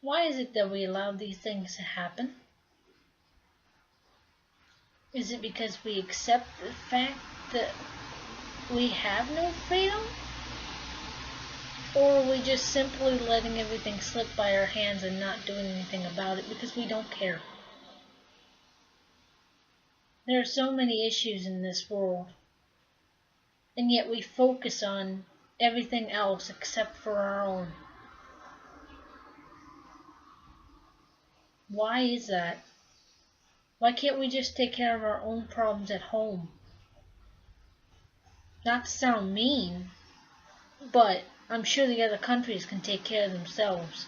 Why is it that we allow these things to happen? Is it because we accept the fact that we have no freedom? Or are we just simply letting everything slip by our hands and not doing anything about it because we don't care? There are so many issues in this world, and yet we focus on everything else except for our own. Why is that? Why can't we just take care of our own problems at home? Not to sound mean, but I'm sure the other countries can take care of themselves.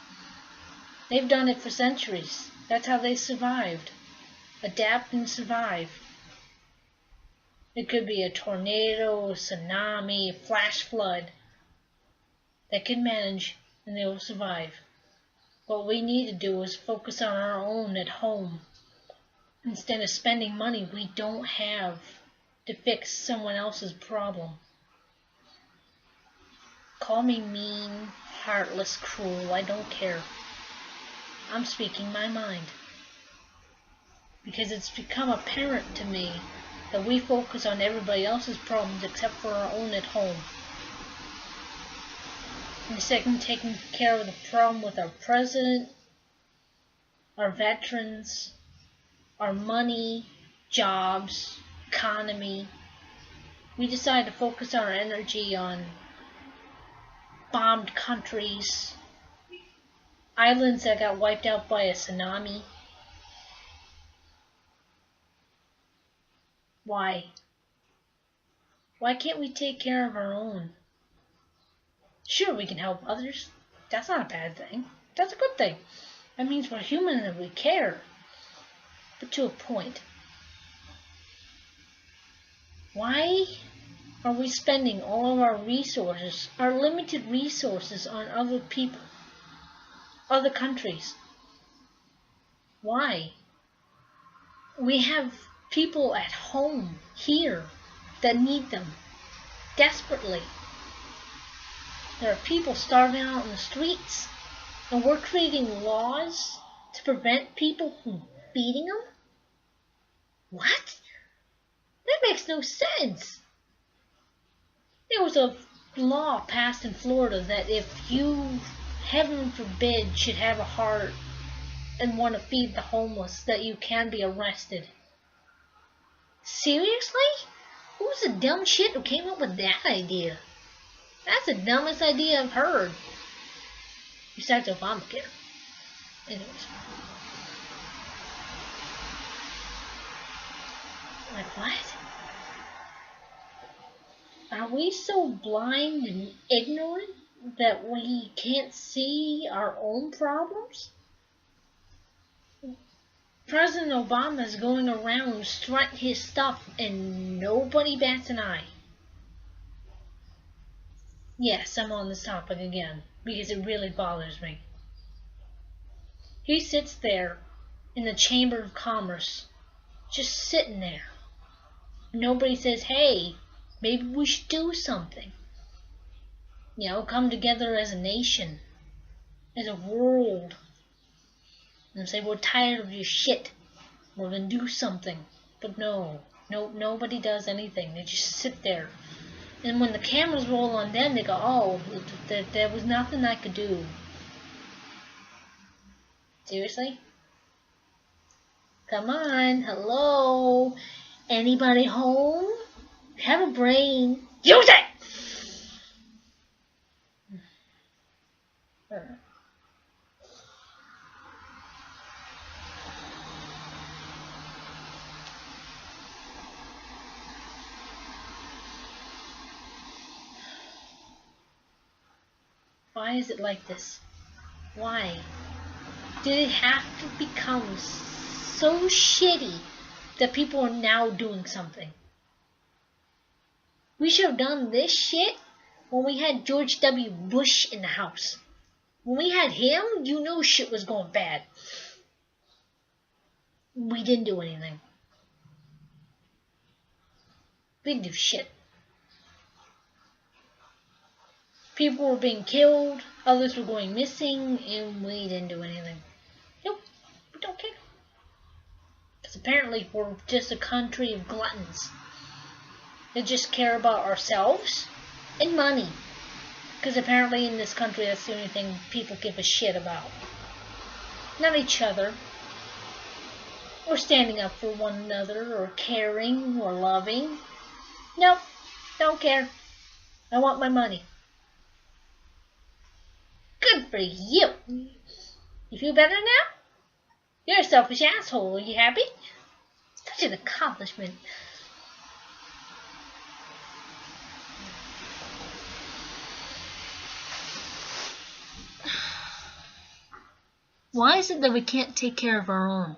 They've done it for centuries. That's how they survived. Adapt and survive. It could be a tornado, a tsunami, a flash flood. They can manage and they will survive. What we need to do is focus on our own at home instead of spending money we don't have to fix someone else's problem. Call me mean, heartless, cruel, I don't care. I'm speaking my mind. Because it's become apparent to me that we focus on everybody else's problems except for our own at home. Instead of taking care of the problem with our president, our veterans, our money, jobs, economy, we decide to focus our energy on bombed countries, islands that got wiped out by a tsunami. Why? Why can't we take care of our own? Sure, we can help others. That's not a bad thing. That's a good thing. That means we're human and we care. But to a point. Why are we spending all of our resources, our limited resources, on other people, other countries? Why? We have people at home, here, that need them desperately. There are people starving out in the streets, and we're creating laws to prevent people from feeding them? What? That makes no sense. There was a law passed in Florida that if you, heaven forbid, should have a heart and want to feed the homeless, that you can be arrested. Seriously? Who's the dumb shit who came up with that idea? That's the dumbest idea I've heard. Besides Obamacare. Anyways. Like what? Are we so blind and ignorant that we can't see our own problems? President Obama is going around strutting his stuff and nobody bats an eye. Yes, I'm on this topic again because it really bothers me. He sits there in the Chamber of Commerce, just sitting there. Nobody says, hey, maybe we should do something. You know, come together as a nation, as a world, and say, we're tired of your shit. We're going to do something. But no, nobody does anything. They just sit there. And when the cameras roll on them, they go, oh, there was nothing I could do. Seriously? Come on, hello? Anybody home? Have a brain. Use it! Why is it like this? Why? Did it have to become so shitty that people are now doing something? We should have done this shit when we had George W. Bush in the house. When we had him, you know shit was going bad. We didn't do anything. We didn't do shit. People were being killed. Others were going missing, and we didn't do anything. Nope, we don't care. Because apparently we're just a country of gluttons. They just care about ourselves and money. Because apparently in this country that's the only thing people give a shit about. Not each other. Or standing up for one another, or caring, or loving. Nope, don't care. I want my money. Good for you. You feel better now? You're a selfish asshole. Are you happy? Such an accomplishment. Why is it that we can't take care of our own?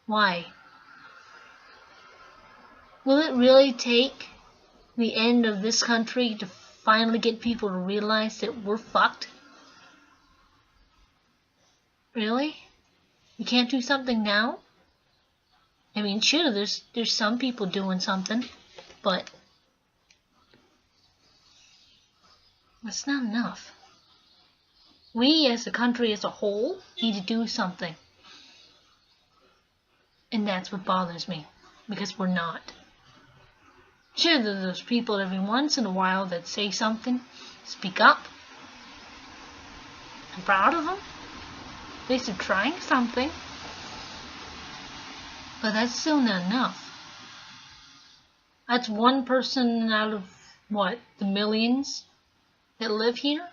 Why? Will it really take the end of this country to finally get people to realize that we're fucked? Really? You can't do something now? I mean, sure, there's some people doing something, but that's not enough. We, as a country as a whole, need to do something. And that's what bothers me, because we're not. Sure, there's those people every once in a while that say something, speak up. I'm proud of them. At least they're trying something. But that's still not enough. That's one person out of, what, the millions that live here?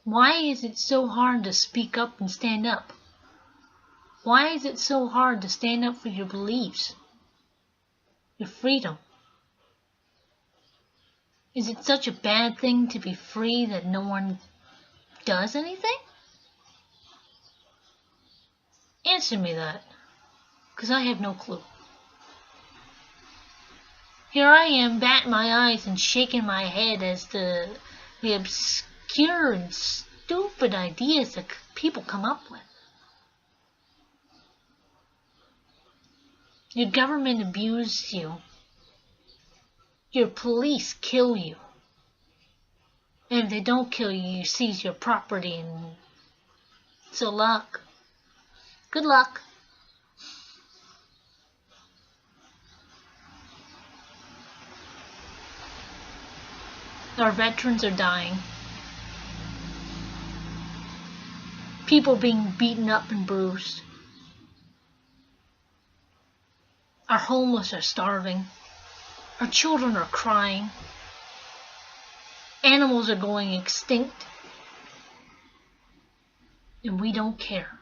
Why is it so hard to speak up and stand up? Why is it so hard to stand up for your beliefs? Your freedom? Is it such a bad thing to be free that no one does anything? Answer me that, because I have no clue. Here I am, batting my eyes and shaking my head as the obscure and stupid ideas that people come up with. Your government abuses you. Your police kill you. And if they don't kill you, you seize your property and so luck. Good luck. Our veterans are dying. People being beaten up and bruised. Our homeless are starving. Our children are crying. Animals are going extinct. And we don't care.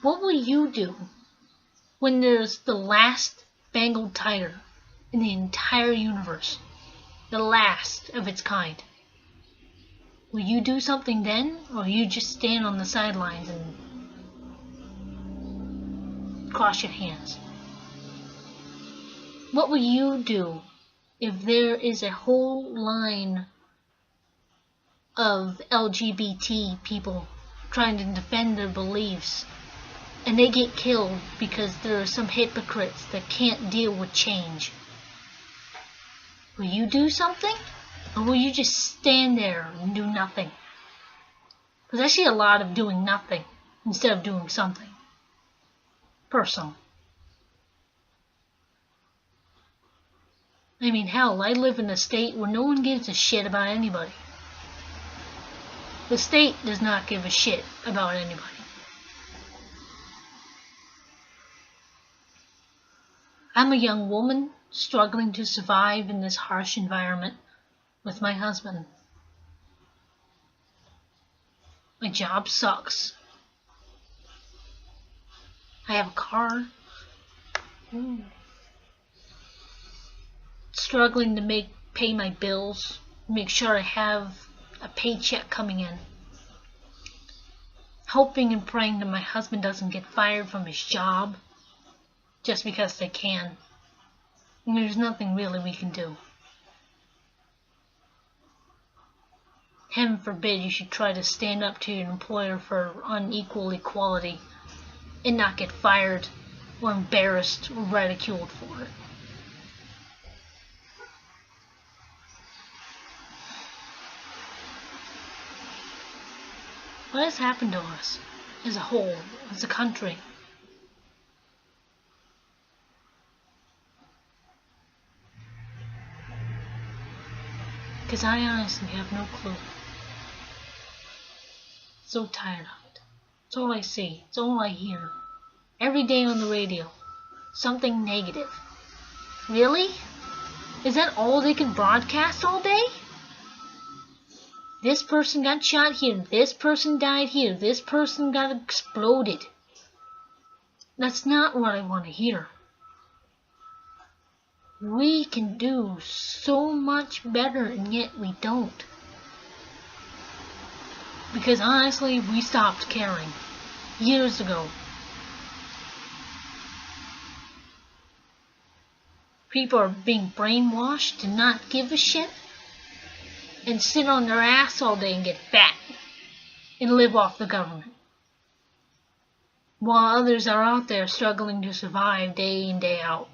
What will you do when there's the last Bengal tiger in the entire universe? The last of its kind. Will you do something then, or will you just stand on the sidelines and cross your hands? What will you do if there is a whole line of LGBT people trying to defend their beliefs and they get killed because there are some hypocrites that can't deal with change? Will you do something? Or will you just stand there and do nothing? Because I see a lot of doing nothing instead of doing something. Personal. I mean, hell, I live in a state where no one gives a shit about anybody. The state does not give a shit about anybody. I'm a young woman struggling to survive in this harsh environment with my husband. My job sucks. I have a car. Struggling to pay my bills, make sure I have a paycheck coming in. Hoping and praying that my husband doesn't get fired from his job just because they can. And there's nothing really we can do. Heaven forbid you should try to stand up to your employer for unequal equality and not get fired or embarrassed or ridiculed for it. What has happened to us as a whole, as a country? Because I honestly have no clue. So tired of it. It's all I see. It's all I hear. Every day on the radio. Something negative. Really? Is that all they can broadcast all day? This person got shot here. This person died here. This person got exploded. That's not what I want to hear. We can do so much better, and yet we don't. Because honestly, we stopped caring years ago. People are being brainwashed to not give a shit and sit on their ass all day and get fat and live off the government. While others are out there struggling to survive day in, day out.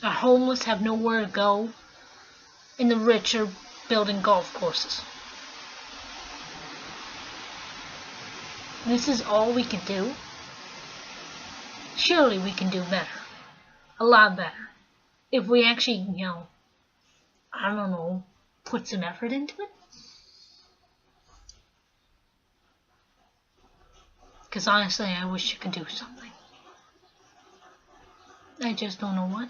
Our homeless have nowhere to go, and the rich are building golf courses. This is all we can do? Surely we can do better. A lot better. If we actually, I don't know, put some effort into it. Because honestly, I wish I could do something. I just don't know what.